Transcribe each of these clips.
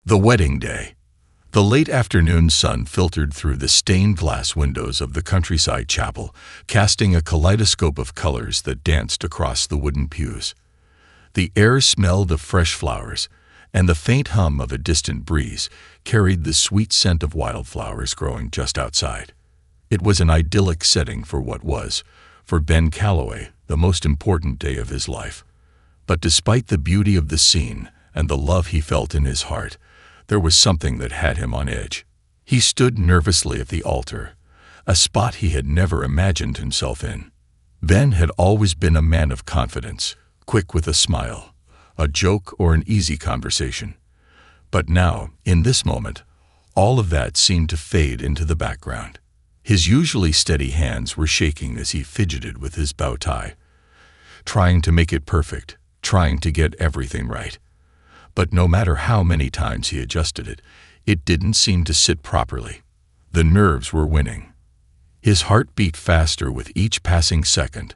The wedding day. The late afternoon sun filtered through the stained glass windows of the countryside chapel, casting a kaleidoscope of colors that danced across the wooden pews. The air smelled of fresh flowers, and the faint hum of a distant breeze carried the sweet scent of wildflowers growing just outside. It was an idyllic setting for what was, for Ben Calloway, the most important day of his life. But despite the beauty of the scene and the love he felt in his heart, there was something that had him on edge. He stood nervously at the altar, a spot he had never imagined himself in. Ben had always been a man of confidence, quick with a smile, a joke or an easy conversation. But now, in this moment, all of that seemed to fade into the background. His usually steady hands were shaking as he fidgeted with his bow tie, trying to make it perfect, trying to get everything right. But no matter how many times he adjusted it, it didn't seem to sit properly. The nerves were winning. His heart beat faster with each passing second,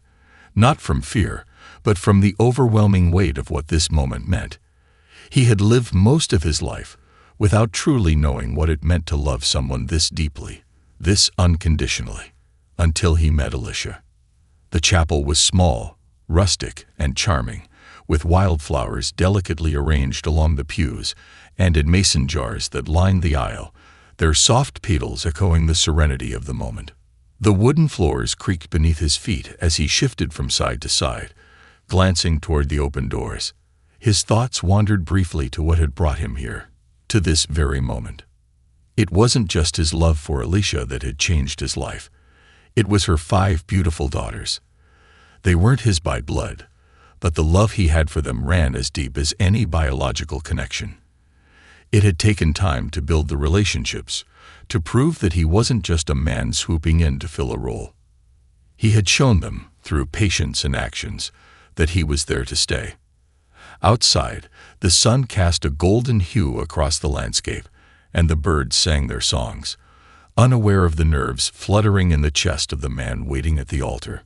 not from fear, but from the overwhelming weight of what this moment meant. He had lived most of his life without truly knowing what it meant to love someone this deeply, this unconditionally, until he met Alicia. The chapel was small, rustic, and charming, with wildflowers delicately arranged along the pews and in mason jars that lined the aisle, their soft petals echoing the serenity of the moment. The wooden floors creaked beneath his feet as he shifted from side to side, glancing toward the open doors. His thoughts wandered briefly to what had brought him here, to this very moment. It wasn't just his love for Alicia that had changed his life. It was her 5 beautiful daughters. They weren't his by blood, but the love he had for them ran as deep as any biological connection. It had taken time to build the relationships, to prove that he wasn't just a man swooping in to fill a role. He had shown them, through patience and actions, that he was there to stay. Outside, the sun cast a golden hue across the landscape, and the birds sang their songs, unaware of the nerves fluttering in the chest of the man waiting at the altar.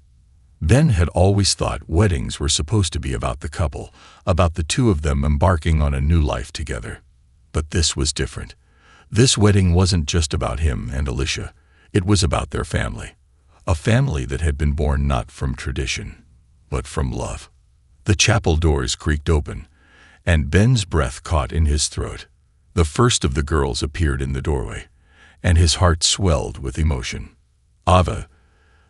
Ben had always thought weddings were supposed to be about the couple, about the two of them embarking on a new life together. But this was different. This wedding wasn't just about him and Alicia. It was about their family. A family that had been born not from tradition, but from love. The chapel doors creaked open, and Ben's breath caught in his throat. The first of the girls appeared in the doorway, and his heart swelled with emotion. Ava,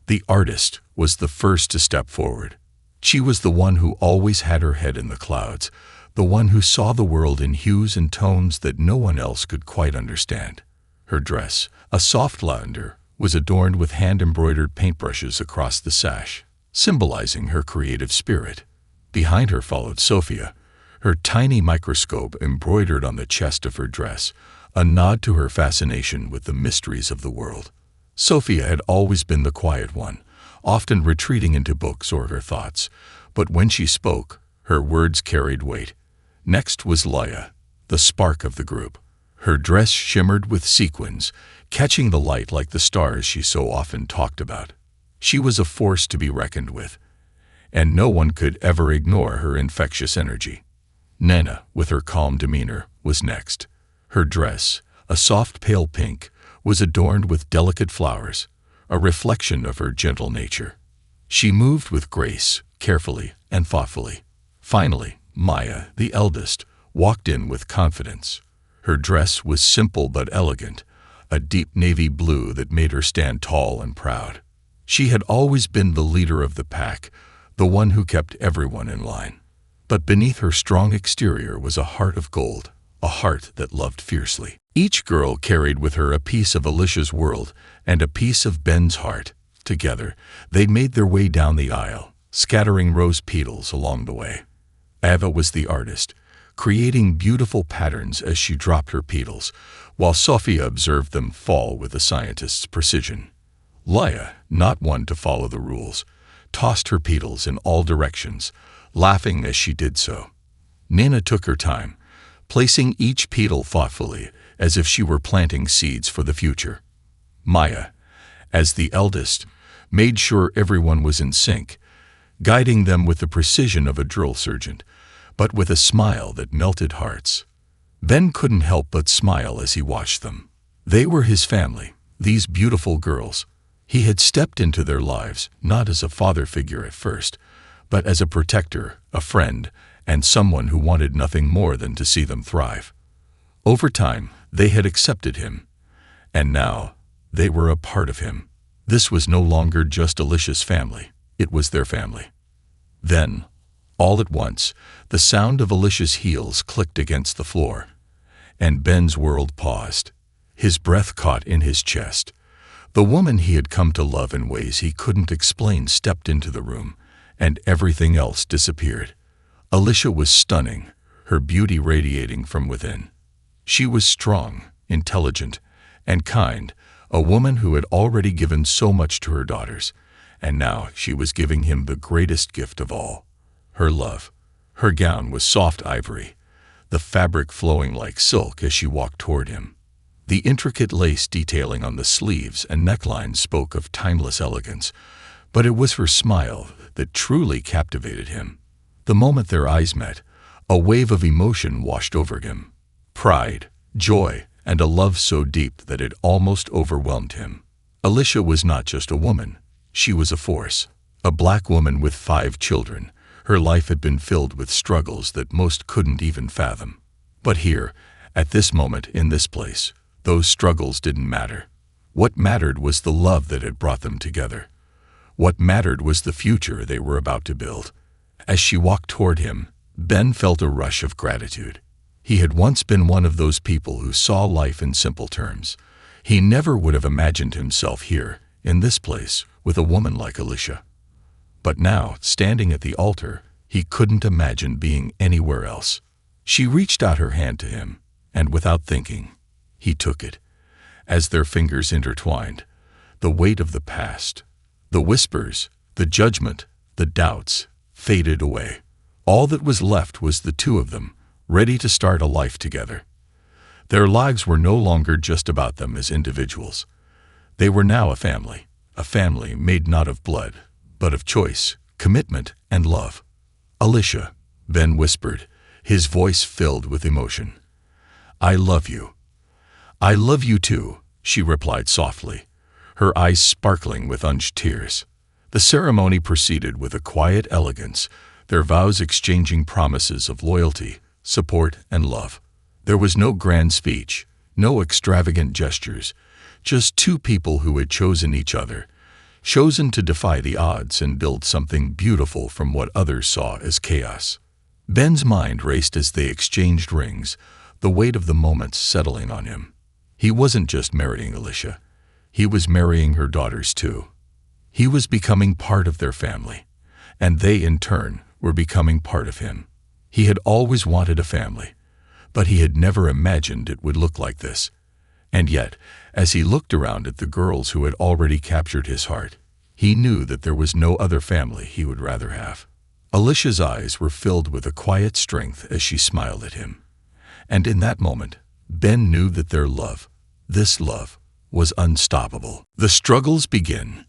the artist, was the first to step forward. She was the one who always had her head in the clouds, the one who saw the world in hues and tones that no one else could quite understand. Her dress, a soft lavender, was adorned with hand-embroidered paintbrushes across the sash, symbolizing her creative spirit. Behind her followed Sophia, her tiny microscope embroidered on the chest of her dress, a nod to her fascination with the mysteries of the world. Sophia had always been the quiet one, often retreating into books or her thoughts, but when she spoke, her words carried weight. Next was Leia, the spark of the group. Her dress shimmered with sequins, catching the light like the stars she so often talked about. She was a force to be reckoned with, and no one could ever ignore her infectious energy. Nana, with her calm demeanor, was next. Her dress, a soft pale pink, was adorned with delicate flowers, a reflection of her gentle nature. She moved with grace, carefully and thoughtfully. Finally, Maya, the eldest, walked in with confidence. Her dress was simple but elegant, a deep navy blue that made her stand tall and proud. She had always been the leader of the pack, the one who kept everyone in line. But beneath her strong exterior was a heart of gold, a heart that loved fiercely. Each girl carried with her a piece of Alicia's world and a piece of Ben's heart. Together, they made their way down the aisle, scattering rose petals along the way. Ava was the artist, creating beautiful patterns as she dropped her petals, while Sophia observed them fall with a scientist's precision. Leia, not one to follow the rules, tossed her petals in all directions, laughing as she did so. Nana took her time, placing each petal thoughtfully, as if she were planting seeds for the future. Maya, as the eldest, made sure everyone was in sync, guiding them with the precision of a drill sergeant, but with a smile that melted hearts. Ben couldn't help but smile as he watched them. They were his family, these beautiful girls. He had stepped into their lives not as a father figure at first, but as a protector, a friend, and someone who wanted nothing more than to see them thrive. Over time, they had accepted him, and now they were a part of him. This was no longer just Alicia's family, it was their family. Then, all at once, the sound of Alicia's heels clicked against the floor, and Ben's world paused. His breath caught in his chest. The woman he had come to love in ways he couldn't explain stepped into the room, and everything else disappeared. Alicia was stunning, her beauty radiating from within. She was strong, intelligent, and kind, a woman who had already given so much to her daughters, and now she was giving him the greatest gift of all, her love. Her gown was soft ivory, the fabric flowing like silk as she walked toward him. The intricate lace detailing on the sleeves and necklines spoke of timeless elegance, but it was her smile that truly captivated him. The moment their eyes met, a wave of emotion washed over him. Pride, joy, and a love so deep that it almost overwhelmed him. Alicia was not just a woman, she was a force. A black woman with 5 children, her life had been filled with struggles that most couldn't even fathom. But here, at this moment in this place, those struggles didn't matter. What mattered was the love that had brought them together. What mattered was the future they were about to build. As she walked toward him, Ben felt a rush of gratitude. He had once been one of those people who saw life in simple terms. He never would have imagined himself here, in this place, with a woman like Alicia. But now, standing at the altar, he couldn't imagine being anywhere else. She reached out her hand to him, and without thinking, he took it. As their fingers intertwined, the weight of the past, the whispers, the judgment, the doubts, faded away. All that was left was the two of them, ready to start a life together. Their lives were no longer just about them as individuals. They were now a family made not of blood, but of choice, commitment, and love. Alicia, Ben whispered, his voice filled with emotion. I love you. I love you too, she replied softly, her eyes sparkling with unshed tears. The ceremony proceeded with a quiet elegance, their vows exchanging promises of loyalty, support, and love. There was no grand speech, no extravagant gestures, just two people who had chosen each other, chosen to defy the odds and build something beautiful from what others saw as chaos. Ben's mind raced as they exchanged rings, the weight of the moments settling on him. He wasn't just marrying Alicia, he was marrying her daughters too. He was becoming part of their family, and they in turn were becoming part of him. He had always wanted a family, but he had never imagined it would look like this. And yet, as he looked around at the girls who had already captured his heart, he knew that there was no other family he would rather have. Alicia's eyes were filled with a quiet strength as she smiled at him. And in that moment, Ben knew that their love, this love, was unstoppable. The struggles begin.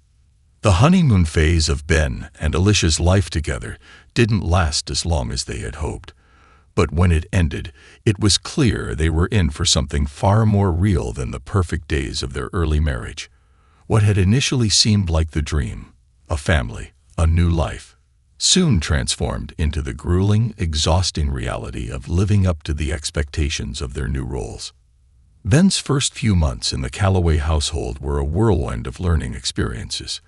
The honeymoon phase of Ben and Alicia's life together didn't last as long as they had hoped. But when it ended, it was clear they were in for something far more real than the perfect days of their early marriage. What had initially seemed like the dream, a family, a new life, soon transformed into the grueling, exhausting reality of living up to the expectations of their new roles. Ben's first few months in the Calloway household were a whirlwind of learning experiences.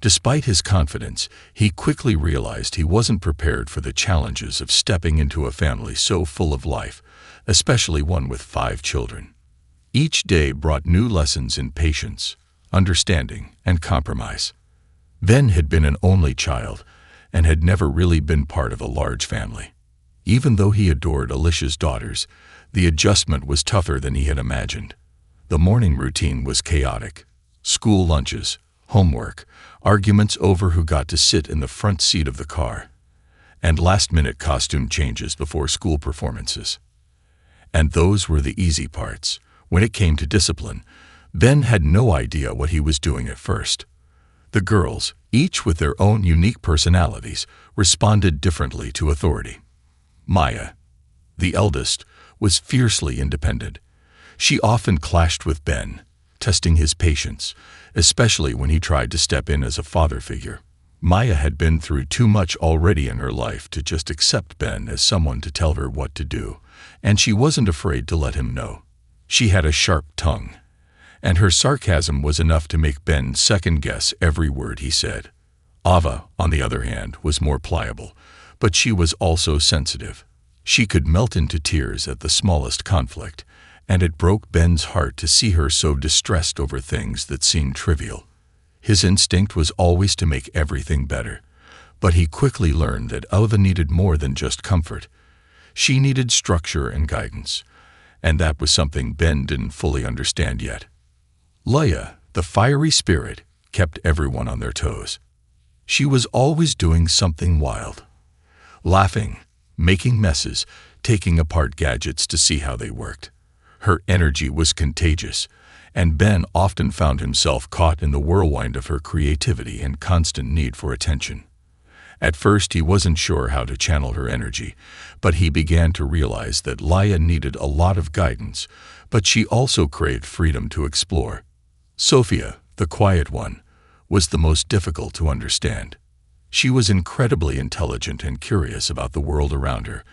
Despite his confidence, he quickly realized he wasn't prepared for the challenges of stepping into a family so full of life, especially one with 5 children. Each day brought new lessons in patience, understanding, and compromise. Ben had been an only child and had never really been part of a large family. Even though he adored Alicia's daughters, the adjustment was tougher than he had imagined. The morning routine was chaotic. School lunches, homework, arguments over who got to sit in the front seat of the car, and last-minute costume changes before school performances. And those were the easy parts. When it came to discipline, Ben had no idea what he was doing at first. The girls, each with their own unique personalities, responded differently to authority. Maya, the eldest, was fiercely independent. She often clashed with Ben, testing his patience, especially when he tried to step in as a father figure. Maya had been through too much already in her life to just accept Ben as someone to tell her what to do, and she wasn't afraid to let him know. She had a sharp tongue, and her sarcasm was enough to make Ben second-guess every word he said. Ava, on the other hand, was more pliable, but she was also sensitive. She could melt into tears at the smallest conflict, and it broke Ben's heart to see her so distressed over things that seemed trivial. His instinct was always to make everything better, but he quickly learned that Ava needed more than just comfort. She needed structure and guidance, and that was something Ben didn't fully understand yet. Leia, the fiery spirit, kept everyone on their toes. She was always doing something wild. Laughing, making messes, taking apart gadgets to see how they worked. Her energy was contagious, and Ben often found himself caught in the whirlwind of her creativity and constant need for attention. At first he wasn't sure how to channel her energy, but he began to realize that Leia needed a lot of guidance, but she also craved freedom to explore. Sophia, the quiet one, was the most difficult to understand. She was incredibly intelligent and curious about the world around her,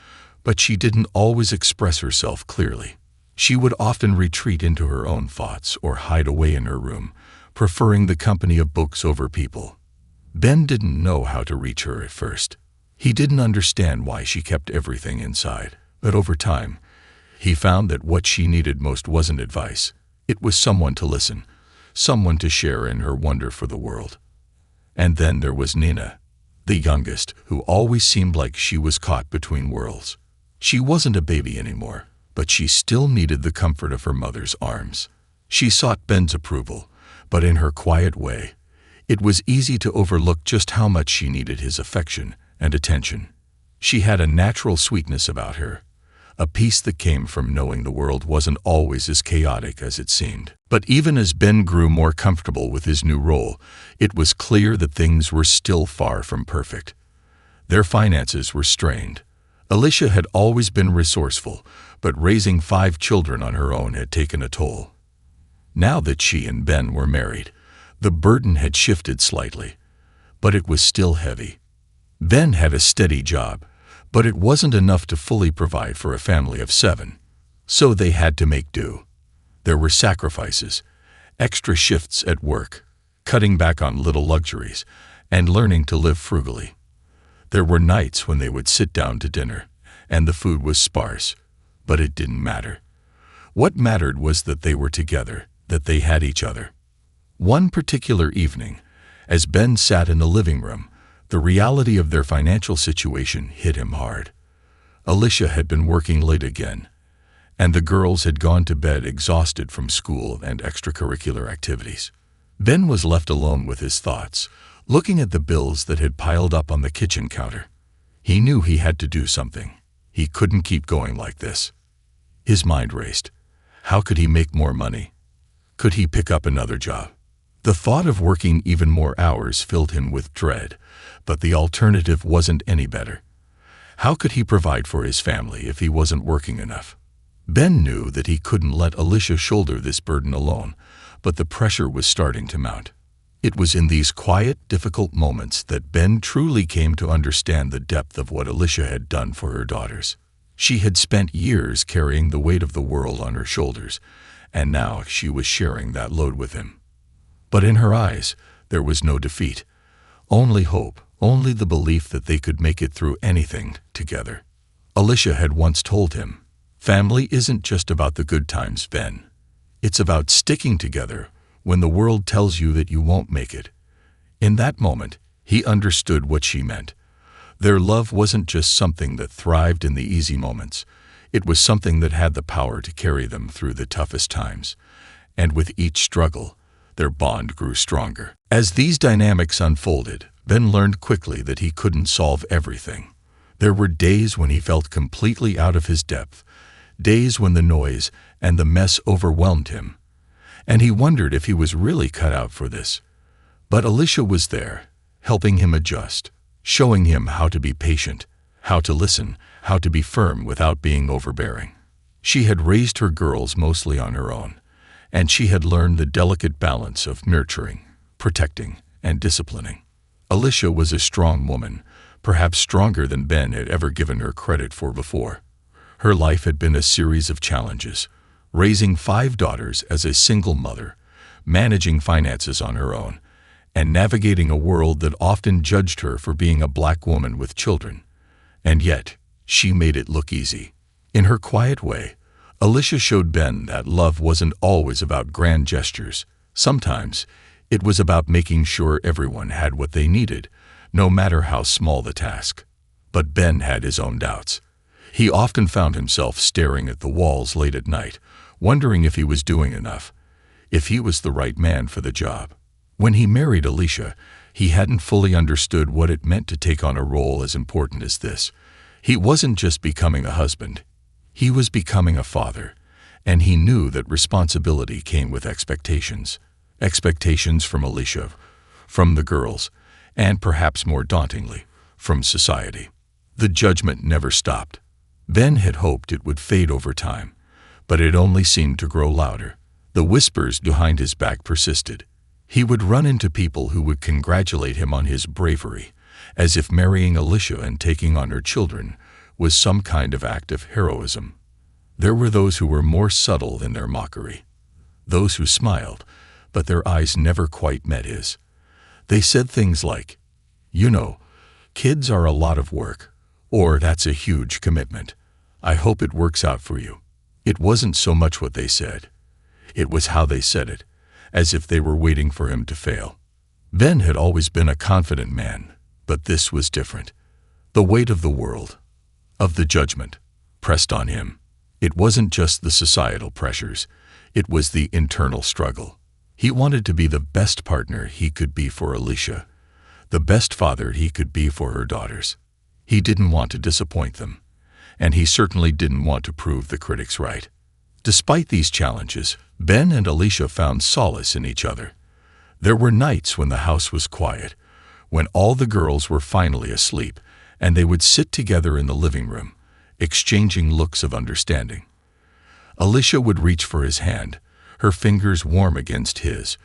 but she didn't always express herself clearly. She would often retreat into her own thoughts or hide away in her room, preferring the company of books over people. Ben didn't know how to reach her at first. He didn't understand why she kept everything inside, but over time, he found that what she needed most wasn't advice. It was someone to listen, someone to share in her wonder for the world. And then there was Nina, the youngest, who always seemed like she was caught between worlds. She wasn't a baby anymore, but she still needed the comfort of her mother's arms. She sought Ben's approval, but in her quiet way, it was easy to overlook just how much she needed his affection and attention. She had a natural sweetness about her, a peace that came from knowing the world wasn't always as chaotic as it seemed. But even as Ben grew more comfortable with his new role, it was clear that things were still far from perfect. Their finances were strained. Alicia had always been resourceful, but raising 5 children on her own had taken a toll. Now that she and Ben were married, the burden had shifted slightly, but it was still heavy. Ben had a steady job, but it wasn't enough to fully provide for a family of 7. So they had to make do. There were sacrifices, extra shifts at work, cutting back on little luxuries, and learning to live frugally. There were nights when they would sit down to dinner, and the food was sparse, but it didn't matter. What mattered was that they were together, that they had each other. One particular evening, as Ben sat in the living room, the reality of their financial situation hit him hard. Alicia had been working late again, and the girls had gone to bed exhausted from school and extracurricular activities. Ben was left alone with his thoughts, looking at the bills that had piled up on the kitchen counter. He knew he had to do something. He couldn't keep going like this. His mind raced. How could he make more money? Could he pick up another job? The thought of working even more hours filled him with dread, but the alternative wasn't any better. How could he provide for his family if he wasn't working enough? Ben knew that he couldn't let Alicia shoulder this burden alone, but the pressure was starting to mount. It was in these quiet, difficult moments that Ben truly came to understand the depth of what Alicia had done for her daughters. She had spent years carrying the weight of the world on her shoulders, and now she was sharing that load with him. But in her eyes, there was no defeat, only hope, only the belief that they could make it through anything together. Alicia had once told him, "Family isn't just about the good times, Ben. It's about sticking together when the world tells you that you won't make it." In that moment, he understood what she meant. Their love wasn't just something that thrived in the easy moments. It was something that had the power to carry them through the toughest times. And with each struggle, their bond grew stronger. As these dynamics unfolded, Ben learned quickly that he couldn't solve everything. There were days when he felt completely out of his depth, days when the noise and the mess overwhelmed him, and he wondered if he was really cut out for this. But Alicia was there, helping him adjust, showing him how to be patient, how to listen, how to be firm without being overbearing. She had raised her girls mostly on her own, and she had learned the delicate balance of nurturing, protecting, and disciplining. Alicia was a strong woman, perhaps stronger than Ben had ever given her credit for before. Her life had been a series of challenges, raising 5 daughters as a single mother, managing finances on her own, and navigating a world that often judged her for being a black woman with children. And yet, she made it look easy. In her quiet way, Alicia showed Ben that love wasn't always about grand gestures. Sometimes, it was about making sure everyone had what they needed, no matter how small the task. But Ben had his own doubts. He often found himself staring at the walls late at night, wondering if he was doing enough, if he was the right man for the job. When he married Alicia, he hadn't fully understood what it meant to take on a role as important as this. He wasn't just becoming a husband. He was becoming a father, and he knew that responsibility came with expectations. Expectations from Alicia, from the girls, and perhaps more dauntingly, from society. The judgment never stopped. Ben had hoped it would fade over time, but it only seemed to grow louder. The whispers behind his back persisted. He would run into people who would congratulate him on his bravery, as if marrying Alicia and taking on her children was some kind of act of heroism. There were those who were more subtle in their mockery, those who smiled, but their eyes never quite met his. They said things like, "You know, kids are a lot of work," or "That's a huge commitment. I hope it works out for you." It wasn't so much what they said. It was how they said it, as if they were waiting for him to fail. Ben had always been a confident man, but this was different. The weight of the world, of the judgment, pressed on him. It wasn't just the societal pressures, it was the internal struggle. He wanted to be the best partner he could be for Alicia, the best father he could be for her daughters. He didn't want to disappoint them, and he certainly didn't want to prove the critics right. Despite these challenges, Ben and Alicia found solace in each other. There were nights when the house was quiet, when all the girls were finally asleep, and they would sit together in the living room, exchanging looks of understanding. Alicia would reach for his hand, her fingers warm against his,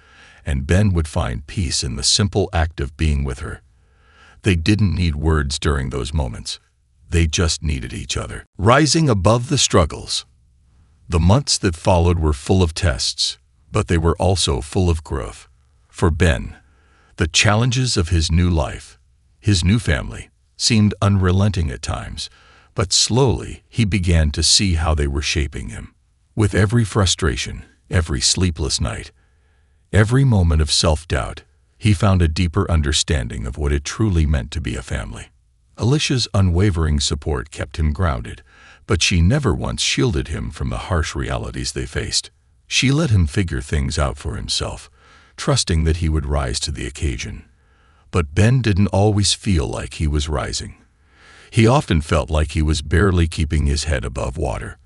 and Ben would find peace in the simple act of being with her. They didn't need words during those moments. They just needed each other. Rising above the struggles. The months that followed were full of tests, but they were also full of growth. For Ben, the challenges of his new life, his new family, seemed unrelenting at times, but slowly he began to see how they were shaping him. With every frustration, every sleepless night, every moment of self-doubt, he found a deeper understanding of what it truly meant to be a family. Alicia's unwavering support kept him grounded, but she never once shielded him from the harsh realities they faced. She let him figure things out for himself, trusting that he would rise to the occasion. But Ben didn't always feel like he was rising. He often felt like he was barely keeping his head above water.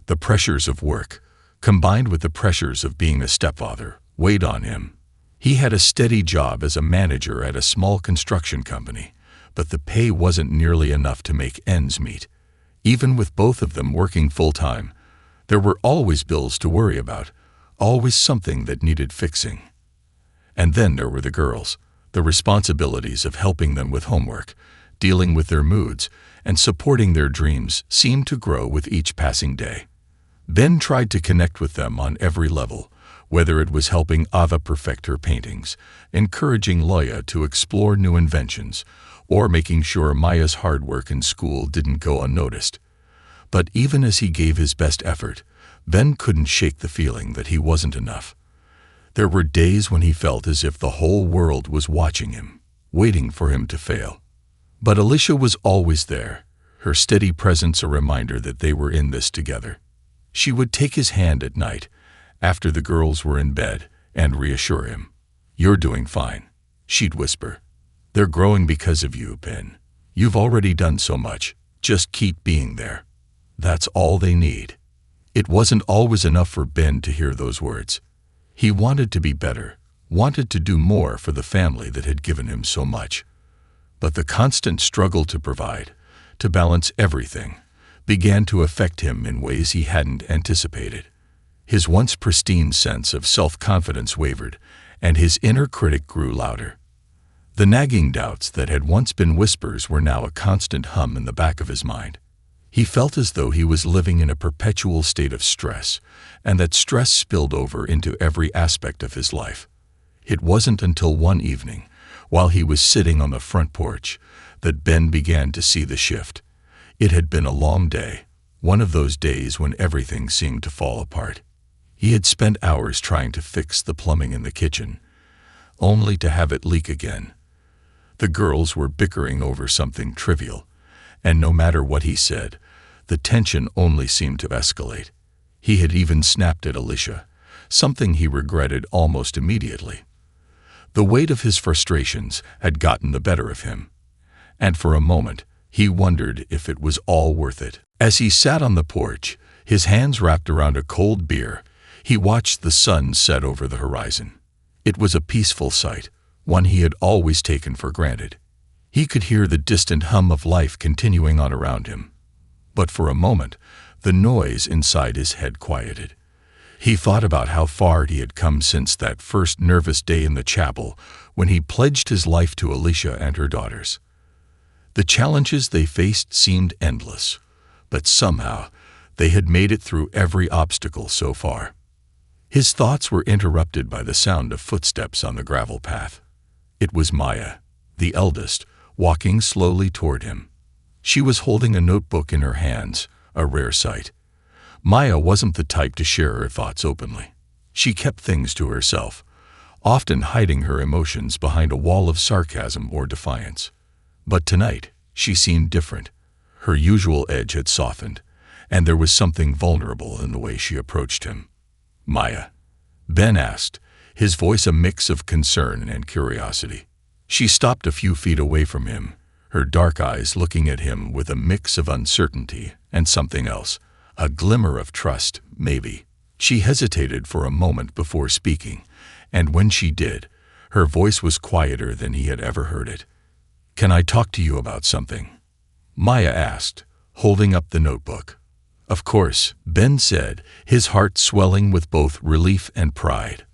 The pressures of work, combined with the pressures of being a stepfather, weighed on him. He had a steady job as a manager at a small construction company, but the pay wasn't nearly enough to make ends meet. Even with both of them working full-time, there were always bills to worry about, always something that needed fixing. And then there were the girls, the responsibilities of helping them with homework, dealing with their moods, and supporting their dreams seemed to grow with each passing day. Ben tried to connect with them on every level, whether it was helping Ava perfect her paintings, encouraging Loya to explore new inventions, or making sure Maya's hard work in school didn't go unnoticed. But even as he gave his best effort, Ben couldn't shake the feeling that he wasn't enough. There were days when he felt as if the whole world was watching him, waiting for him to fail. But Alicia was always there, her steady presence a reminder that they were in this together. She would take his hand at night, after the girls were in bed, and reassure him. "You're doing fine," she'd whisper. "They're growing because of you, Ben. You've already done so much. Just keep being there. That's all they need." It wasn't always enough for Ben to hear those words. He wanted to be better, wanted to do more for the family that had given him so much. But the constant struggle to provide, to balance everything, began to affect him in ways he hadn't anticipated. His once pristine sense of self-confidence wavered, and his inner critic grew louder. The nagging doubts that had once been whispers were now a constant hum in the back of his mind. He felt as though he was living in a perpetual state of stress, and that stress spilled over into every aspect of his life. It wasn't until one evening, while he was sitting on the front porch, that Ben began to see the shift. It had been a long day, one of those days when everything seemed to fall apart. He had spent hours trying to fix the plumbing in the kitchen, only to have it leak again. The girls were bickering over something trivial, and no matter what he said, the tension only seemed to escalate. He had even snapped at Alicia, something he regretted almost immediately. The weight of his frustrations had gotten the better of him, and for a moment he wondered if it was all worth it. As he sat on the porch, his hands wrapped around a cold beer, he watched the sun set over the horizon. It was a peaceful sight, one he had always taken for granted. He could hear the distant hum of life continuing on around him. But for a moment, the noise inside his head quieted. He thought about how far he had come since that first nervous day in the chapel when he pledged his life to Alicia and her daughters. The challenges they faced seemed endless, but somehow they had made it through every obstacle so far. His thoughts were interrupted by the sound of footsteps on the gravel path. It was Maya, the eldest, walking slowly toward him. She was holding a notebook in her hands, a rare sight. Maya wasn't the type to share her thoughts openly. She kept things to herself, often hiding her emotions behind a wall of sarcasm or defiance. But tonight, she seemed different. Her usual edge had softened, and there was something vulnerable in the way she approached him. "Maya?" Ben asked, his voice a mix of concern and curiosity. She stopped a few feet away from him, her dark eyes looking at him with a mix of uncertainty and something else, a glimmer of trust, maybe. She hesitated for a moment before speaking, and when she did, her voice was quieter than he had ever heard it. "Can I talk to you about something?" Maya asked, holding up the notebook. "Of course," Ben said, his heart swelling with both relief and pride.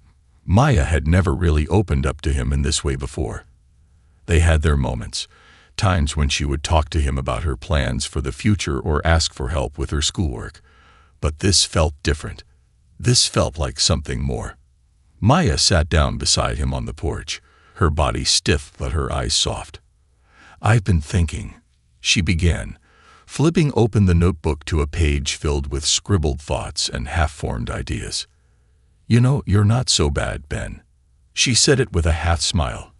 Maya had never really opened up to him in this way before. They had their moments, times when she would talk to him about her plans for the future or ask for help with her schoolwork. But this felt different. This felt like something more. Maya sat down beside him on the porch, her body stiff but her eyes soft. "I've been thinking," she began, flipping open the notebook to a page filled with scribbled thoughts and half-formed ideas. "You know, you're not so bad, Ben." She said it with a half-smile,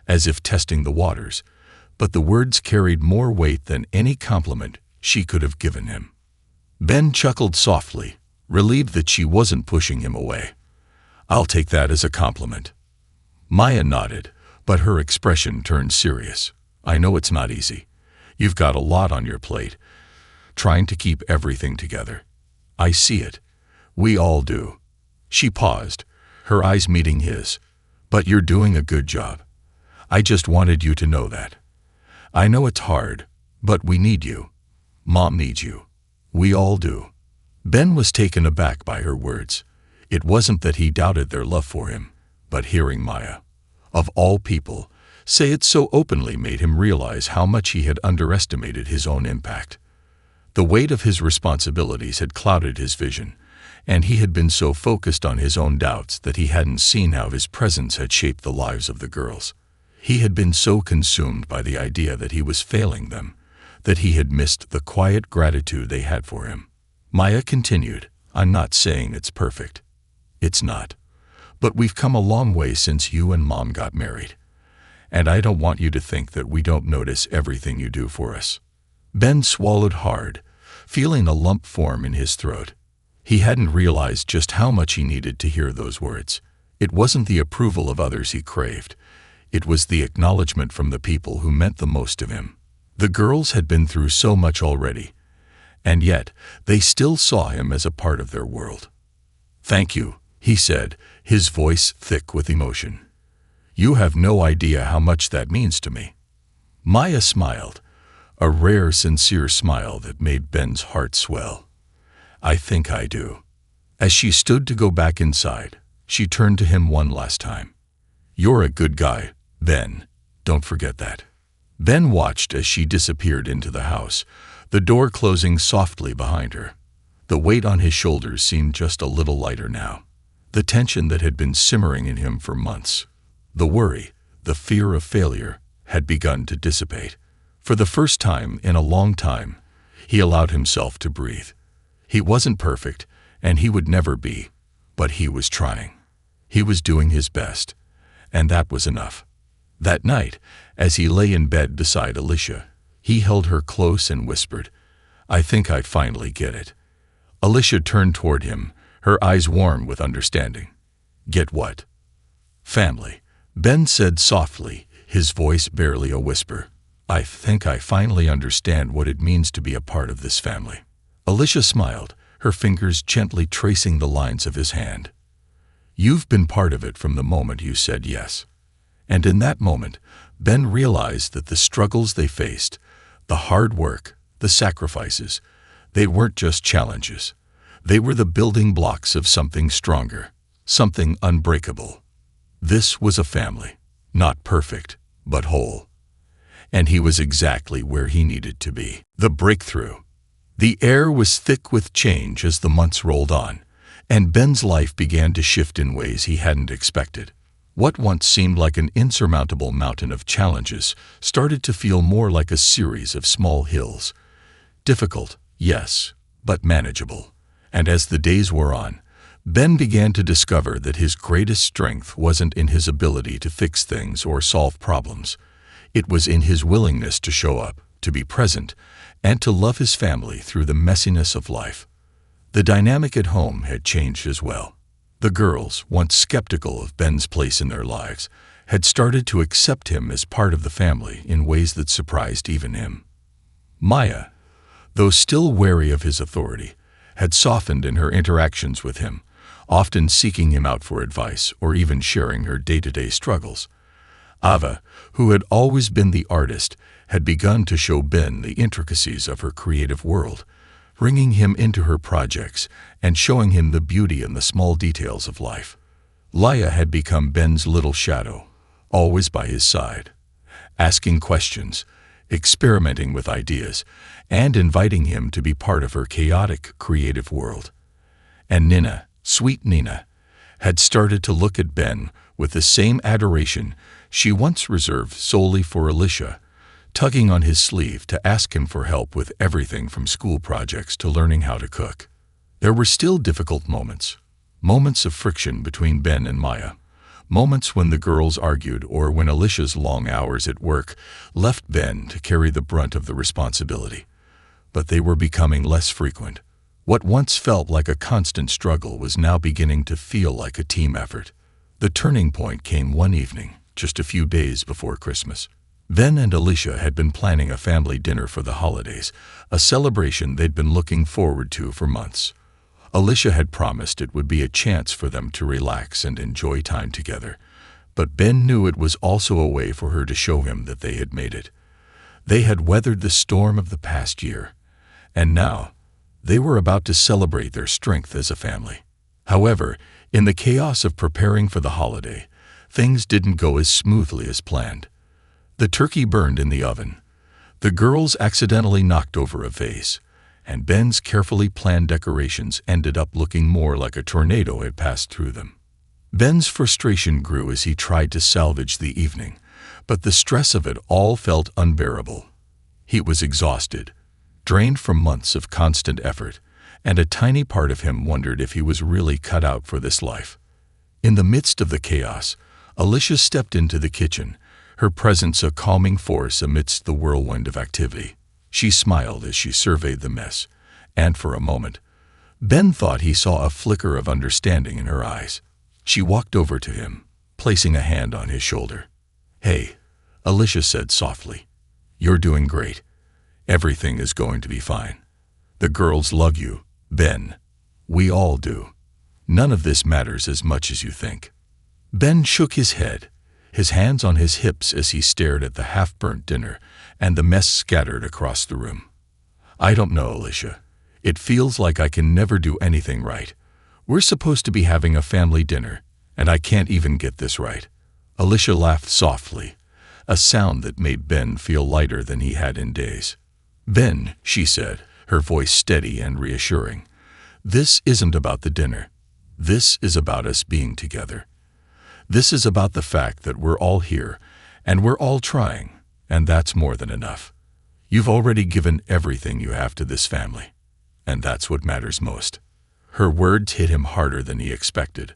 as if testing the waters, but the words carried more weight than any compliment she could have given him. Ben chuckled softly, relieved that she wasn't pushing him away. "I'll take that as a compliment." Maya nodded, but her expression turned serious. "I know it's not easy. You've got a lot on your plate, trying to keep everything together. I see it. We all do." She paused, her eyes meeting his. "But you're doing a good job. I just wanted you to know that. I know it's hard, but we need you. Mom needs you. We all do." Ben was taken aback by her words. It wasn't that he doubted their love for him, but hearing Maya, of all people, say it so openly made him realize how much he had underestimated his own impact. The weight of his responsibilities had clouded his vision, and he had been so focused on his own doubts that he hadn't seen how his presence had shaped the lives of the girls. He had been so consumed by the idea that he was failing them, that he had missed the quiet gratitude they had for him. Maya continued, "I'm not saying it's perfect. It's not. But we've come a long way since you and Mom got married. And I don't want you to think that we don't notice everything you do for us." Ben swallowed hard, feeling a lump form in his throat. He hadn't realized just how much he needed to hear those words. It wasn't the approval of others he craved. It was the acknowledgement from the people who meant the most to him. The girls had been through so much already, and yet they still saw him as a part of their world. "Thank you," he said, his voice thick with emotion. "You have no idea how much that means to me." Maya smiled, a rare, sincere smile that made Ben's heart swell. "I think I do." As she stood to go back inside, she turned to him one last time. "You're a good guy, Ben. Don't forget that." Ben watched as she disappeared into the house, the door closing softly behind her. The weight on his shoulders seemed just a little lighter now. The tension that had been simmering in him for months, the worry, the fear of failure, had begun to dissipate. For the first time in a long time, he allowed himself to breathe. He wasn't perfect, and he would never be, but he was trying. He was doing his best, and that was enough. That night, as he lay in bed beside Alicia, he held her close and whispered, "I think I finally get it." Alicia turned toward him, her eyes warm with understanding. "Get what?" "Family," Ben said softly, his voice barely a whisper. "I think I finally understand what it means to be a part of this family." Alicia smiled, her fingers gently tracing the lines of his hand. "You've been part of it from the moment you said yes." And in that moment, Ben realized that the struggles they faced, the hard work, the sacrifices, they weren't just challenges. They were the building blocks of something stronger, something unbreakable. This was a family, not perfect, but whole. And he was exactly where he needed to be. The breakthrough. The air was thick with change as the months rolled on, and Ben's life began to shift in ways he hadn't expected. What once seemed like an insurmountable mountain of challenges started to feel more like a series of small hills. Difficult, yes, but manageable. And as the days wore on, Ben began to discover that his greatest strength wasn't in his ability to fix things or solve problems. It was in his willingness to show up, to be present, and to love his family through the messiness of life. The dynamic at home had changed as well. The girls, once skeptical of Ben's place in their lives, had started to accept him as part of the family in ways that surprised even him. Maya, though still wary of his authority, had softened in her interactions with him, often seeking him out for advice or even sharing her day-to-day struggles. Ava, who had always been the artist, had begun to show Ben the intricacies of her creative world, bringing him into her projects and showing him the beauty in the small details of life. Laya had become Ben's little shadow, always by his side, asking questions, experimenting with ideas, and inviting him to be part of her chaotic, creative world. And Nina, sweet Nina, had started to look at Ben with the same adoration she once reserved solely for Alicia, tugging on his sleeve to ask him for help with everything from school projects to learning how to cook. There were still difficult moments, moments of friction between Ben and Maya, moments when the girls argued or when Alicia's long hours at work left Ben to carry the brunt of the responsibility. But they were becoming less frequent. What once felt like a constant struggle was now beginning to feel like a team effort. The turning point came one evening, just a few days before Christmas. Ben and Alicia had been planning a family dinner for the holidays, a celebration they'd been looking forward to for months. Alicia had promised it would be a chance for them to relax and enjoy time together, but Ben knew it was also a way for her to show him that they had made it. They had weathered the storm of the past year, and now they were about to celebrate their strength as a family. However, in the chaos of preparing for the holiday, things didn't go as smoothly as planned. The turkey burned in the oven. The girls accidentally knocked over a vase, and Ben's carefully planned decorations ended up looking more like a tornado had passed through them. Ben's frustration grew as he tried to salvage the evening, but the stress of it all felt unbearable. He was exhausted, drained from months of constant effort, and a tiny part of him wondered if he was really cut out for this life. In the midst of the chaos, Alicia stepped into the kitchen, her presence a calming force amidst the whirlwind of activity. She smiled as she surveyed the mess, and for a moment, Ben thought he saw a flicker of understanding in her eyes. She walked over to him, placing a hand on his shoulder. "Hey," Alicia said softly. "You're doing great. Everything is going to be fine. The girls love you, Ben. We all do. None of this matters as much as you think." Ben shook his head, his hands on his hips as he stared at the half-burnt dinner and the mess scattered across the room. "I don't know, Alicia. It feels like I can never do anything right. We're supposed to be having a family dinner, and I can't even get this right." Alicia laughed softly, a sound that made Ben feel lighter than he had in days. "Ben," she said, her voice steady and reassuring, "this isn't about the dinner. This is about us being together. This is about the fact that we're all here, and we're all trying, and that's more than enough. You've already given everything you have to this family, and that's what matters most." Her words hit him harder than he expected,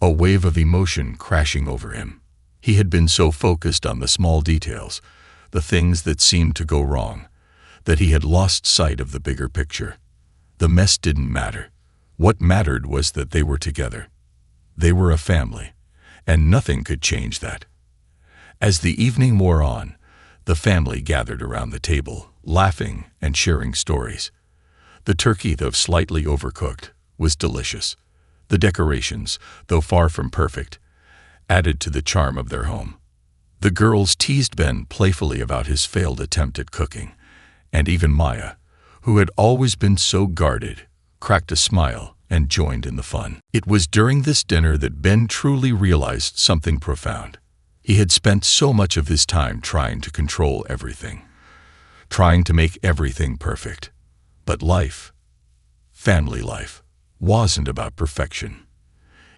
a wave of emotion crashing over him. He had been so focused on the small details, the things that seemed to go wrong, that he had lost sight of the bigger picture. The mess didn't matter. What mattered was that they were together. They were a family, and nothing could change that. As the evening wore on, the family gathered around the table, laughing and sharing stories. The turkey, though slightly overcooked, was delicious. The decorations, though far from perfect, added to the charm of their home. The girls teased Ben playfully about his failed attempt at cooking, and even Maya, who had always been so guarded, cracked a smile and joined in the fun. It was during this dinner that Ben truly realized something profound. He had spent so much of his time trying to control everything, trying to make everything perfect. But life, family life, wasn't about perfection.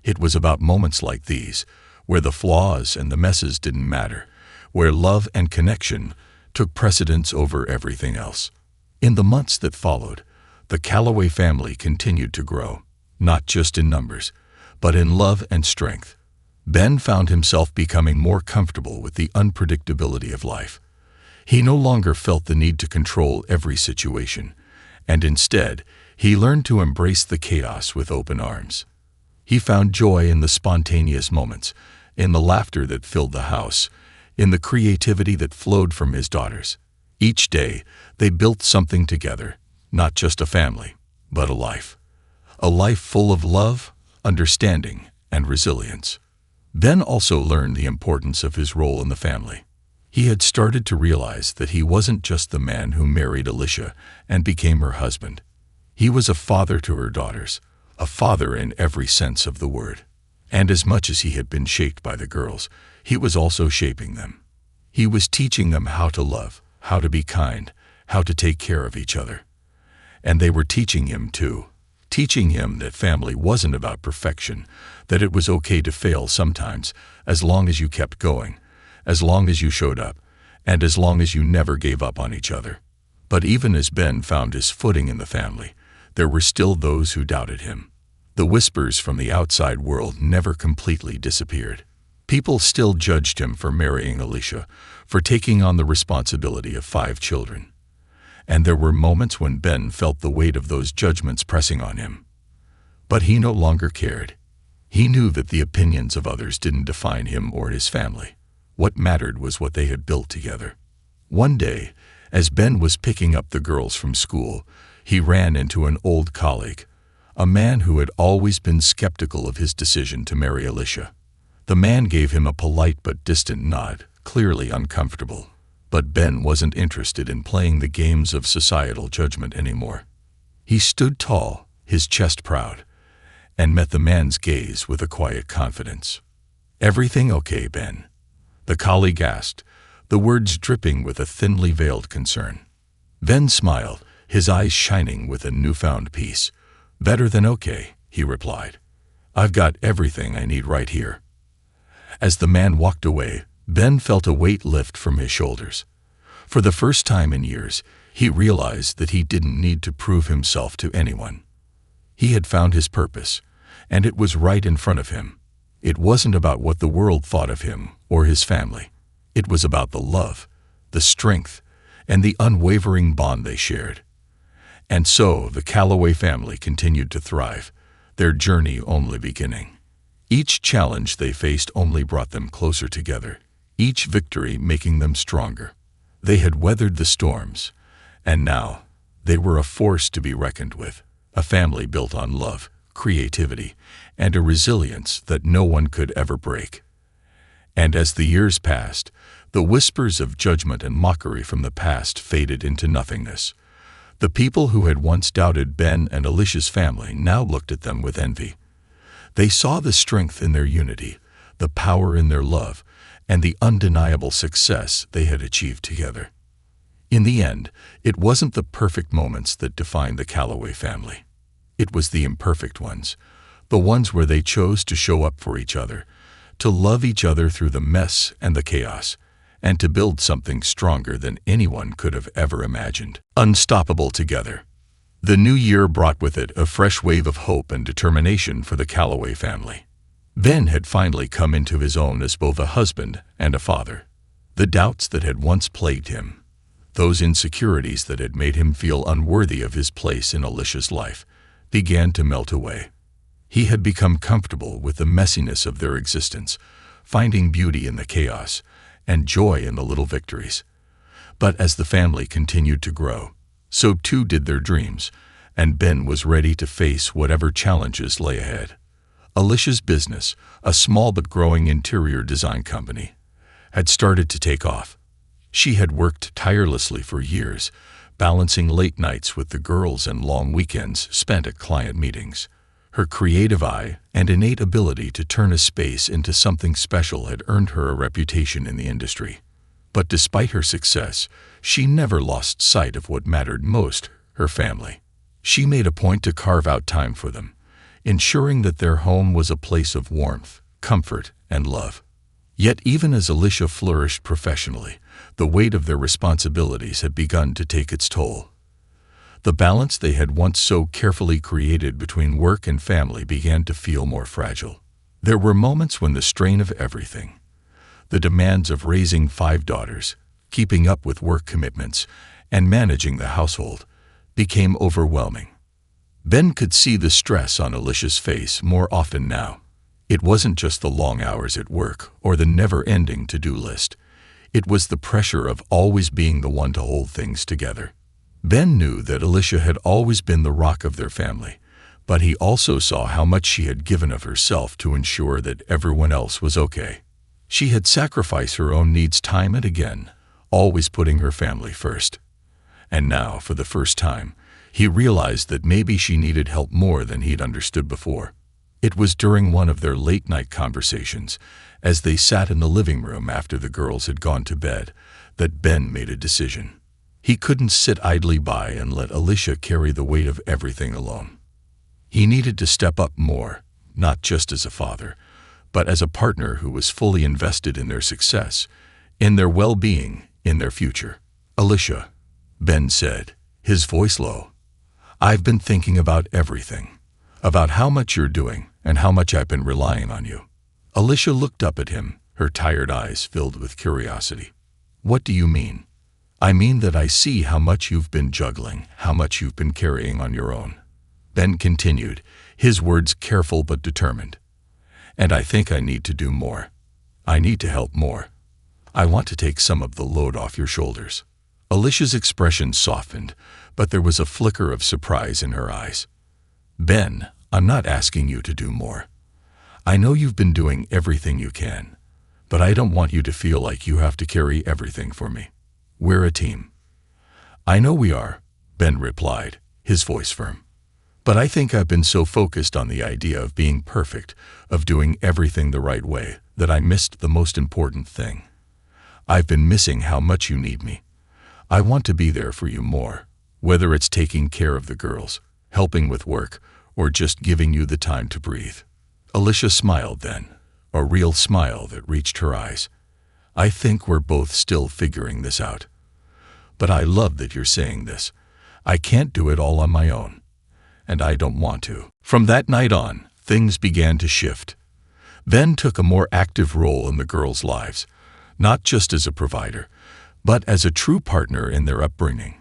It was about moments like these, where the flaws and the messes didn't matter, where love and connection took precedence over everything else. In the months that followed, the Calloway family continued to grow, not just in numbers, but in love and strength. Ben found himself becoming more comfortable with the unpredictability of life. He no longer felt the need to control every situation, and instead, he learned to embrace the chaos with open arms. He found joy in the spontaneous moments, in the laughter that filled the house, in the creativity that flowed from his daughters. Each day, they built something together, not just a family, but a life. A life full of love, understanding, and resilience. Ben also learned the importance of his role in the family. He had started to realize that he wasn't just the man who married Alicia and became her husband. He was a father to her daughters, a father in every sense of the word. And as much as he had been shaped by the girls, he was also shaping them. He was teaching them how to love, how to be kind, how to take care of each other. And they were teaching him too, teaching him that family wasn't about perfection, that it was okay to fail sometimes, as long as you kept going, as long as you showed up, and as long as you never gave up on each other. But even as Ben found his footing in the family, there were still those who doubted him. The whispers from the outside world never completely disappeared. People still judged him for marrying Alicia, for taking on the responsibility of 5 children. And there were moments when Ben felt the weight of those judgments pressing on him. But he no longer cared. He knew that the opinions of others didn't define him or his family. What mattered was what they had built together. One day, as Ben was picking up the girls from school, he ran into an old colleague, a man who had always been skeptical of his decision to marry Alicia. The man gave him a polite but distant nod, clearly uncomfortable. But Ben wasn't interested in playing the games of societal judgment anymore. He stood tall, his chest proud, and met the man's gaze with a quiet confidence. "Everything okay, Ben?" the colleague asked, the words dripping with a thinly veiled concern. Ben smiled, his eyes shining with a newfound peace. "Better than okay," he replied. "I've got everything I need right here." As the man walked away, Ben felt a weight lift from his shoulders. For the first time in years, he realized that he didn't need to prove himself to anyone. He had found his purpose, and it was right in front of him. It wasn't about what the world thought of him or his family. It was about the love, the strength, and the unwavering bond they shared. And so the Calloway family continued to thrive, their journey only beginning. Each challenge they faced only brought them closer together, each victory making them stronger. They had weathered the storms, and now they were a force to be reckoned with, a family built on love, creativity, and a resilience that no one could ever break. And as the years passed, The whispers of judgment and mockery from the past faded into nothingness. The people who had once doubted Ben and Alicia's family now looked at them with envy. They saw the strength in their unity, the power in their love, and the undeniable success they had achieved together. In the end, it wasn't the perfect moments that defined the Calloway family. It was the imperfect ones, the ones where they chose to show up for each other, to love each other through the mess and the chaos, and to build something stronger than anyone could have ever imagined. Unstoppable together. The new year brought with it a fresh wave of hope and determination for the Calloway family. Ben had finally come into his own as both a husband and a father. The doubts that had once plagued him, those insecurities that had made him feel unworthy of his place in Alicia's life, began to melt away. He had become comfortable with the messiness of their existence, finding beauty in the chaos and joy in the little victories. But as the family continued to grow, so too did their dreams, and Ben was ready to face whatever challenges lay ahead. Alicia's business, a small but growing interior design company, had started to take off. She had worked tirelessly for years, balancing late nights with the girls and long weekends spent at client meetings. Her creative eye and innate ability to turn a space into something special had earned her a reputation in the industry. But despite her success, she never lost sight of what mattered most, her family. She made a point to carve out time for them, ensuring that their home was a place of warmth, comfort, and love. Yet even as Alicia flourished professionally, the weight of their responsibilities had begun to take its toll. The balance they had once so carefully created between work and family began to feel more fragile. There were moments when the strain of everything, the demands of raising 5 daughters, keeping up with work commitments, and managing the household, became overwhelming. Ben could see the stress on Alicia's face more often now. It wasn't just the long hours at work or the never-ending to-do list. It was the pressure of always being the one to hold things together. Ben knew that Alicia had always been the rock of their family, but he also saw how much she had given of herself to ensure that everyone else was okay. She had sacrificed her own needs time and again, always putting her family first. And now, for the first time, he realized that maybe she needed help more than he'd understood before. It was during one of their late-night conversations, as they sat in the living room after the girls had gone to bed, that Ben made a decision. He couldn't sit idly by and let Alicia carry the weight of everything alone. He needed to step up more, not just as a father, but as a partner who was fully invested in their success, in their well-being, in their future. "Alicia," Ben said, his voice low, "I've been thinking about everything, about how much you're doing and how much I've been relying on you." Alicia looked up at him, her tired eyes filled with curiosity. "What do you mean?" "I mean that I see how much you've been juggling, how much you've been carrying on your own." Ben continued, his words careful but determined. "And I think I need to do more. I need to help more. I want to take some of the load off your shoulders." Alicia's expression softened, but there was a flicker of surprise in her eyes. "Ben, I'm not asking you to do more. I know you've been doing everything you can, but I don't want you to feel like you have to carry everything for me. We're a team." "I know we are," Ben replied, his voice firm. "But I think I've been so focused on the idea of being perfect, of doing everything the right way, that I missed the most important thing. I've been missing how much you need me. I want to be there for you more, whether it's taking care of the girls, helping with work, or just giving you the time to breathe." Alicia smiled then, a real smile that reached her eyes. "I think we're both still figuring this out. But I love that you're saying this. I can't do it all on my own, and I don't want to." From that night on, things began to shift. Ben took a more active role in the girls' lives, not just as a provider, but as a true partner in their upbringing.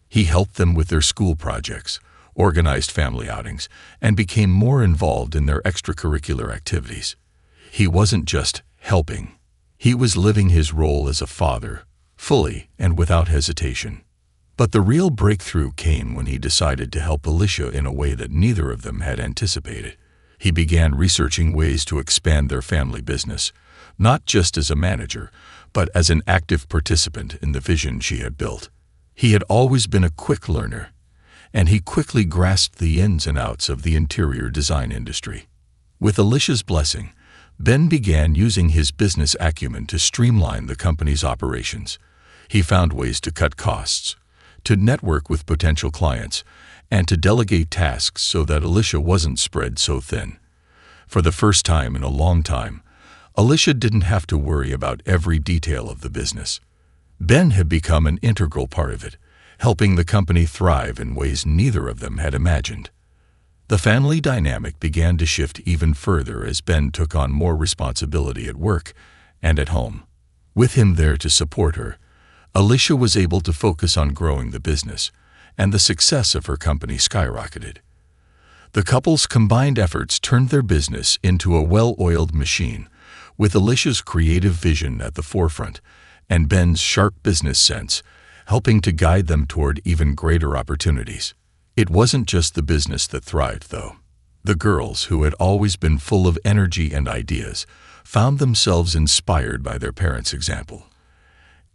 He helped them with their school projects, organized family outings, and became more involved in their extracurricular activities. He wasn't just helping. He was living his role as a father, fully and without hesitation. But the real breakthrough came when he decided to help Alicia in a way that neither of them had anticipated. He began researching ways to expand their family business, not just as a manager, but as an active participant in the vision she had built. He had always been a quick learner, and he quickly grasped the ins and outs of the interior design industry. With Alicia's blessing, Ben began using his business acumen to streamline the company's operations. He found ways to cut costs, to network with potential clients, and to delegate tasks so that Alicia wasn't spread so thin. For the first time in a long time, Alicia didn't have to worry about every detail of the business. Ben had become an integral part of it, helping the company thrive in ways neither of them had imagined. The family dynamic began to shift even further as Ben took on more responsibility at work and at home. With him there to support her, Alicia was able to focus on growing the business, and the success of her company skyrocketed. The couple's combined efforts turned their business into a well-oiled machine, with Alicia's creative vision at the forefront and Ben's sharp business sense helping to guide them toward even greater opportunities. It wasn't just the business that thrived, though. The girls, who had always been full of energy and ideas, found themselves inspired by their parents' example.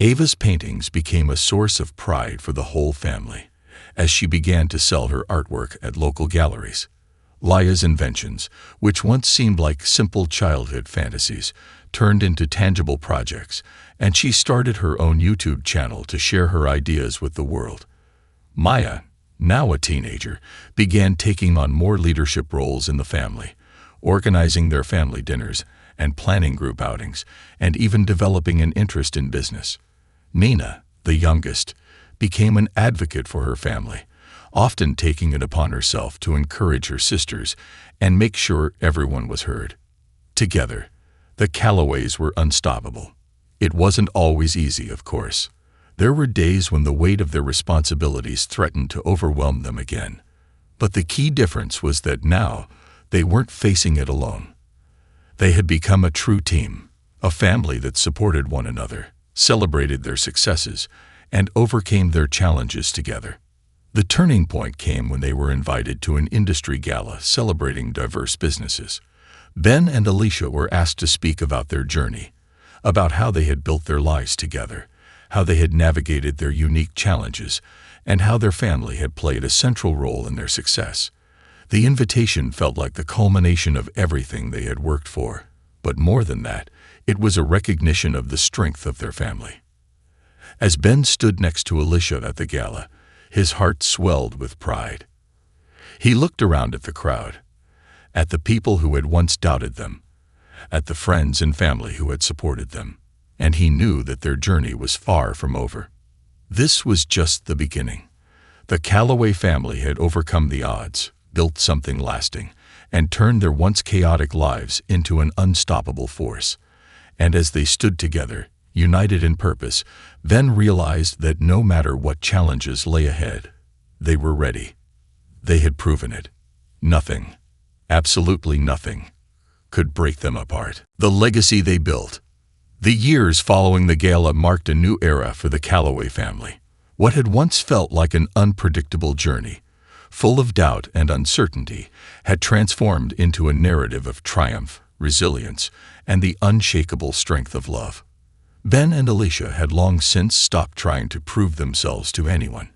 Ava's paintings became a source of pride for the whole family, as she began to sell her artwork at local galleries. Laya's inventions, which once seemed like simple childhood fantasies, turned into tangible projects, and she started her own YouTube channel to share her ideas with the world. Maya, now a teenager, began taking on more leadership roles in the family, organizing their family dinners and planning group outings, and even developing an interest in business. Nina, the youngest, became an advocate for her family, often taking it upon herself to encourage her sisters and make sure everyone was heard. Together, the Callaways were unstoppable. It wasn't always easy, of course. There were days when the weight of their responsibilities threatened to overwhelm them again. But the key difference was that now they weren't facing it alone. They had become a true team, a family that supported one another, celebrated their successes, and overcame their challenges together. The turning point came when they were invited to an industry gala celebrating diverse businesses. Ben and Alicia were asked to speak about their journey, about how they had built their lives together, how they had navigated their unique challenges, and how their family had played a central role in their success. The invitation felt like the culmination of everything they had worked for, but more than that, it was a recognition of the strength of their family. As Ben stood next to Alicia at the gala, his heart swelled with pride. He looked around at the crowd, at the people who had once doubted them, at the friends and family who had supported them, and he knew that their journey was far from over. This was just the beginning. The Callaway family had overcome the odds, built something lasting, and turned their once chaotic lives into an unstoppable force. And as they stood together, united in purpose, Ben realized that no matter what challenges lay ahead, they were ready. They had proven it. Nothing, absolutely nothing, could break them apart. The legacy they built. The years following the gala marked a new era for the Callaway family. What had once felt like an unpredictable journey, full of doubt and uncertainty, had transformed into a narrative of triumph, resilience, and the unshakable strength of love. Ben and Alicia had long since stopped trying to prove themselves to anyone,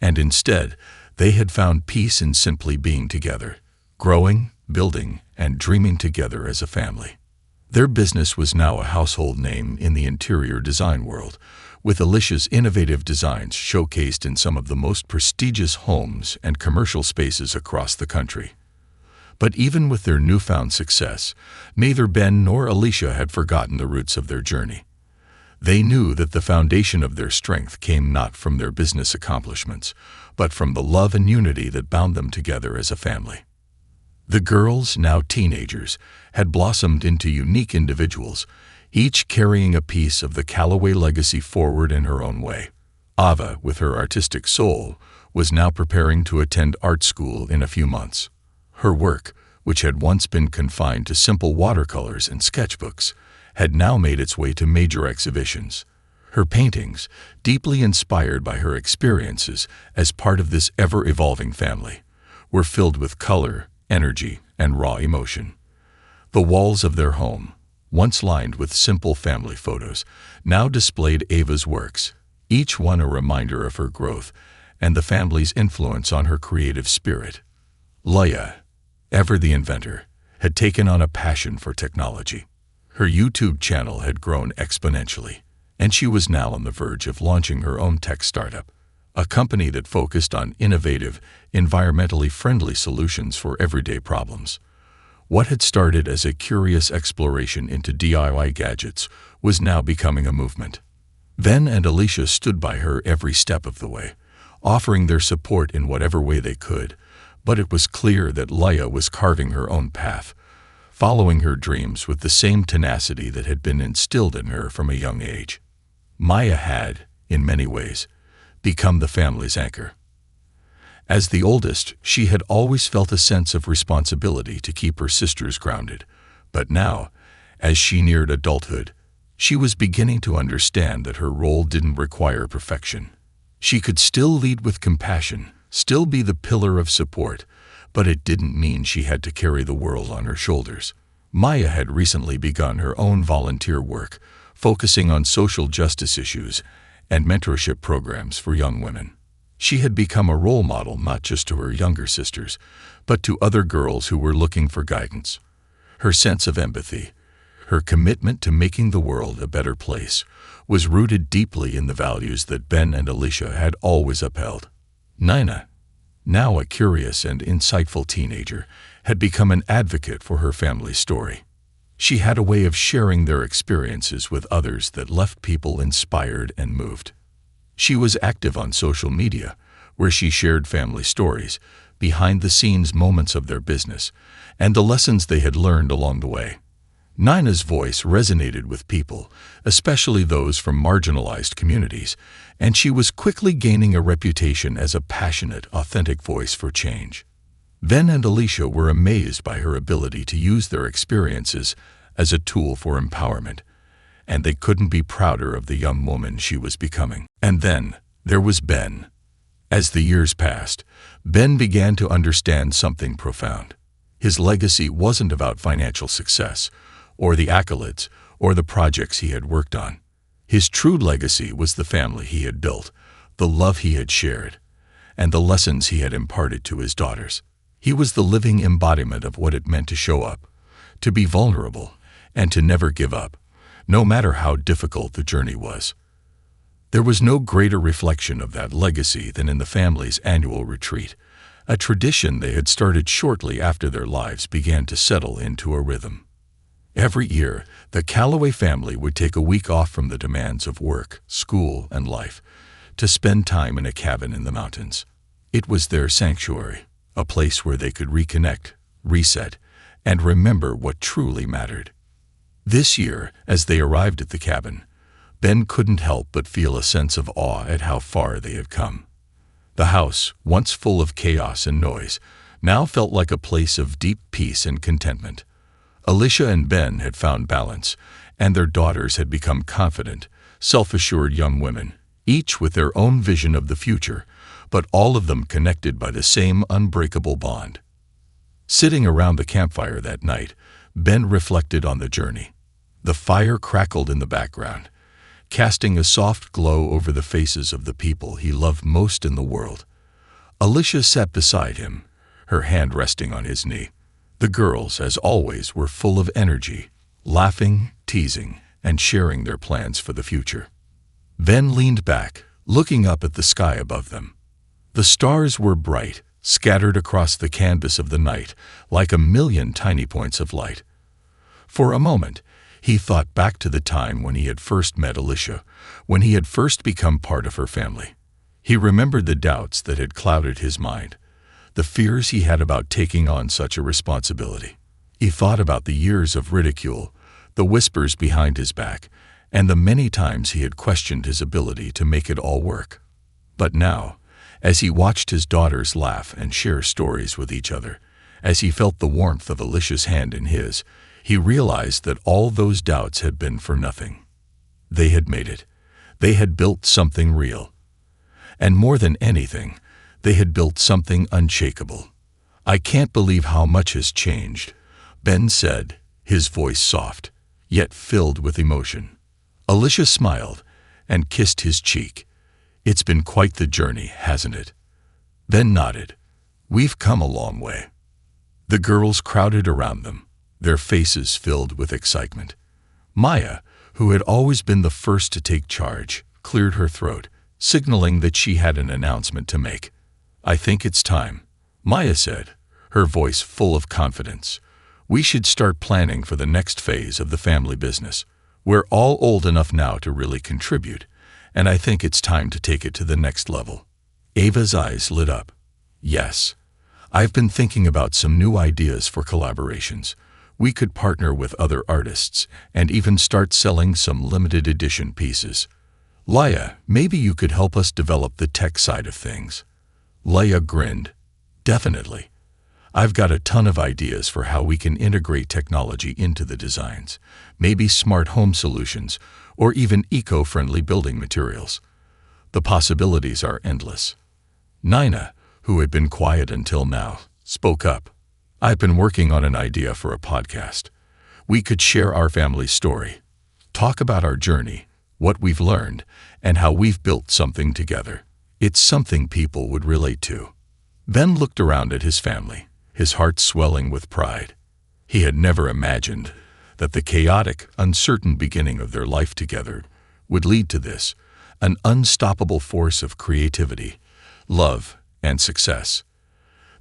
and instead, they had found peace in simply being together, growing, building, and dreaming together as a family. Their business was now a household name in the interior design world, with Alicia's innovative designs showcased in some of the most prestigious homes and commercial spaces across the country. But even with their newfound success, neither Ben nor Alicia had forgotten the roots of their journey. They knew that the foundation of their strength came not from their business accomplishments, but from the love and unity that bound them together as a family. The girls, now teenagers, had blossomed into unique individuals, each carrying a piece of the Callaway legacy forward in her own way. Ava, with her artistic soul, was now preparing to attend art school in a few months. Her work, which had once been confined to simple watercolors and sketchbooks, had now made its way to major exhibitions. Her paintings, deeply inspired by her experiences as part of this ever-evolving family, were filled with color, energy, and raw emotion. The walls of their home, once lined with simple family photos, now displayed Ava's works, each one a reminder of her growth and the family's influence on her creative spirit. Leia, ever the inventor, had taken on a passion for technology. Her YouTube channel had grown exponentially, and she was now on the verge of launching her own tech startup, a company that focused on innovative, environmentally friendly solutions for everyday problems. What had started as a curious exploration into DIY gadgets was now becoming a movement. Ben and Alicia stood by her every step of the way, offering their support in whatever way they could, but it was clear that Leia was carving her own path, following her dreams with the same tenacity that had been instilled in her from a young age. Maya had, in many ways, become the family's anchor. As the oldest, she had always felt a sense of responsibility to keep her sisters grounded, but now, as she neared adulthood, she was beginning to understand that her role didn't require perfection. She could still lead with compassion, still be the pillar of support, but it didn't mean she had to carry the world on her shoulders. Maya had recently begun her own volunteer work, focusing on social justice issues and mentorship programs for young women. She had become a role model not just to her younger sisters, but to other girls who were looking for guidance. Her sense of empathy, her commitment to making the world a better place, was rooted deeply in the values that Ben and Alicia had always upheld. Nina, now a curious and insightful teenager, had become an advocate for her family's story. She had a way of sharing their experiences with others that left people inspired and moved. She was active on social media, where she shared family stories, behind-the-scenes moments of their business, and the lessons they had learned along the way. Nina's voice resonated with people, especially those from marginalized communities, and she was quickly gaining a reputation as a passionate, authentic voice for change. Ben and Alicia were amazed by her ability to use their experiences as a tool for empowerment, and they couldn't be prouder of the young woman she was becoming. And then, there was Ben. As the years passed, Ben began to understand something profound. His legacy wasn't about financial success, or the accolades, or the projects he had worked on. His true legacy was the family he had built, the love he had shared, and the lessons he had imparted to his daughters. He was the living embodiment of what it meant to show up, to be vulnerable, and to never give up, no matter how difficult the journey was. There was no greater reflection of that legacy than in the family's annual retreat, a tradition they had started shortly after their lives began to settle into a rhythm. Every year, the Calloway family would take a week off from the demands of work, school, and life to spend time in a cabin in the mountains. It was their sanctuary, a place where they could reconnect, reset, and remember what truly mattered. This year, as they arrived at the cabin, Ben couldn't help but feel a sense of awe at how far they had come. The house, once full of chaos and noise, now felt like a place of deep peace and contentment. Alicia and Ben had found balance, and their daughters had become confident, self-assured young women, each with their own vision of the future, but all of them connected by the same unbreakable bond. Sitting around the campfire that night, Ben reflected on the journey. The fire crackled in the background, casting a soft glow over the faces of the people he loved most in the world. Alicia sat beside him, her hand resting on his knee. The girls, as always, were full of energy, laughing, teasing, and sharing their plans for the future. Ben leaned back, looking up at the sky above them. The stars were bright, scattered across the canvas of the night like a million tiny points of light. For a moment, he thought back to the time when he had first met Alicia, when he had first become part of her family. He remembered the doubts that had clouded his mind, the fears he had about taking on such a responsibility. He thought about the years of ridicule, the whispers behind his back, and the many times he had questioned his ability to make it all work. But now, as he watched his daughters laugh and share stories with each other, as he felt the warmth of Alicia's hand in his, he realized that all those doubts had been for nothing. They had made it. They had built something real. And more than anything, they had built something unshakable, I can't believe how much has changed, Ben said, his voice soft, yet filled with emotion. Alicia smiled and kissed his cheek. It's been quite the journey, hasn't it? Ben nodded. We've come a long way. The girls crowded around them, their faces filled with excitement. Maya, who had always been the first to take charge, cleared her throat, signaling that she had an announcement to make. I think it's time, Maya said, her voice full of confidence. We should start planning for the next phase of the family business. We're all old enough now to really contribute, and I think it's time to take it to the next level. Ava's eyes lit up. Yes. I've been thinking about some new ideas for collaborations. We could partner with other artists and even start selling some limited edition pieces. Leia, maybe you could help us develop the tech side of things. Leia grinned. Definitely. I've got a ton of ideas for how we can integrate technology into the designs, maybe smart home solutions, or even eco-friendly building materials. The possibilities are endless. Nina, who had been quiet until now, spoke up. I've been working on an idea for a podcast. We could share our family story, talk about our journey, what we've learned, and how we've built something together. It's something people would relate to. Ben looked around at his family, his heart swelling with pride. He had never imagined that the chaotic, uncertain beginning of their life together would lead to this, an unstoppable force of creativity, love, and success.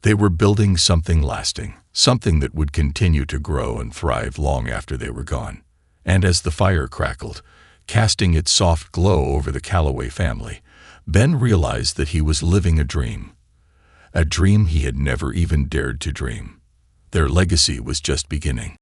They were building something lasting, something that would continue to grow and thrive long after they were gone. And as the fire crackled, casting its soft glow over the Calloway family, Ben realized that he was living a dream he had never even dared to dream. Their legacy was just beginning.